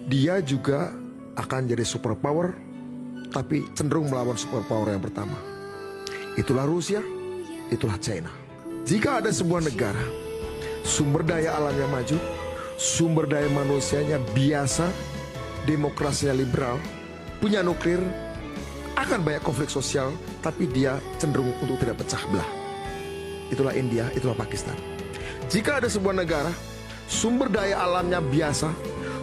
dia juga akan jadi superpower, tapi cenderung melawan superpower yang pertama. Itulah Rusia, itulah China. Jika ada sebuah negara, sumber daya alamnya maju, sumber daya manusianya biasa, demokrasinya liberal, punya nuklir, akan banyak konflik sosial, tapi dia cenderung untuk tidak pecah belah. Itulah India, itulah Pakistan. Jika ada sebuah negara, sumber daya alamnya biasa,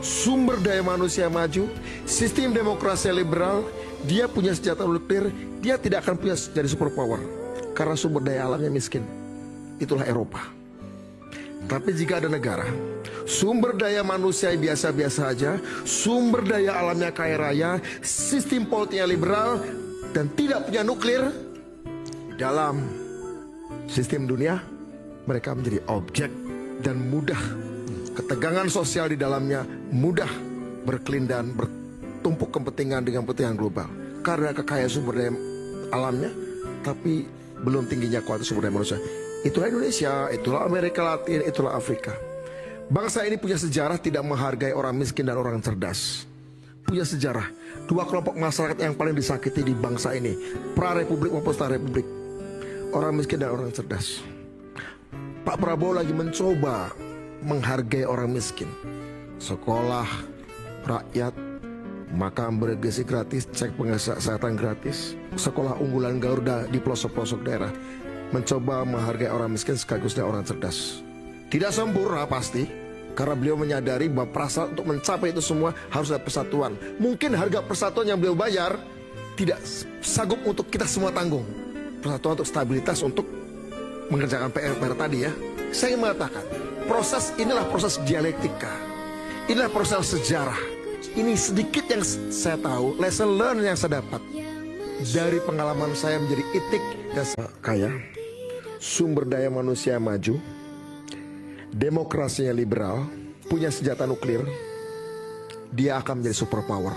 sumber daya manusia maju, sistem demokrasi liberal, dia punya senjata nuklir, dia tidak akan punya jadi superpower karena sumber daya alamnya miskin. Itulah Eropa. Tapi jika ada negara, sumber daya manusia biasa-biasa saja, sumber daya alamnya kaya raya, sistem politiknya liberal, dan tidak punya nuklir, dalam sistem dunia, mereka menjadi objek dan mudah. Ketegangan sosial di dalamnya mudah berkelindan, bertumpuk kepentingan dengan kepentingan global. Karena kekayaan sumber daya alamnya, tapi belum tingginya kualitas sumber daya manusia. Itulah Indonesia, itulah Amerika Latin, itulah Afrika. Bangsa ini punya sejarah tidak menghargai orang miskin dan orang cerdas. Punya sejarah. Dua kelompok masyarakat yang paling disakiti di bangsa ini, pra-republik maupun setelah republik. Orang miskin dan orang cerdas. Pak Prabowo lagi mencoba menghargai orang miskin. Sekolah rakyat, makan bergizi gratis, cek kesehatan gratis, sekolah unggulan Garuda di pelosok-pelosok daerah. Mencoba menghargai orang miskin sekaligus orang cerdas. Tidak sempurna pasti, karena beliau menyadari bahwa prasyarat untuk mencapai itu semua harus ada persatuan. Mungkin harga persatuan yang beliau bayar tidak sanggup untuk kita semua tanggung. Persatuan untuk stabilitas, untuk mengerjakan PR tadi ya. Saya ingin mengatakan, inilah proses dialektika. Inilah proses sejarah. Ini sedikit yang saya tahu, lesson learn yang saya dapat dari pengalaman saya menjadi itik dan kaya. Sumber daya manusia maju, demokrasinya liberal, punya senjata nuklir, dia akan menjadi superpower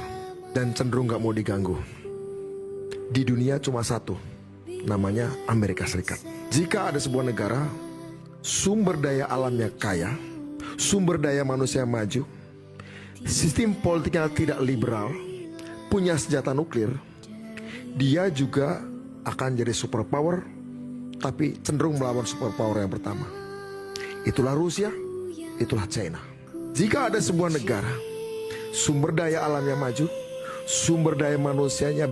dan cenderung gak mau diganggu. Di dunia cuma satu, namanya Amerika Serikat. Jika ada sebuah negara, sumber daya alamnya kaya, sumber daya manusia maju, sistem politiknya tidak liberal, punya senjata nuklir, dia juga akan jadi superpower, tapi cenderung melawan superpower yang pertama. Itulah Rusia, itulah China. Jika ada sebuah negara, sumber daya alamnya maju, sumber daya manusianya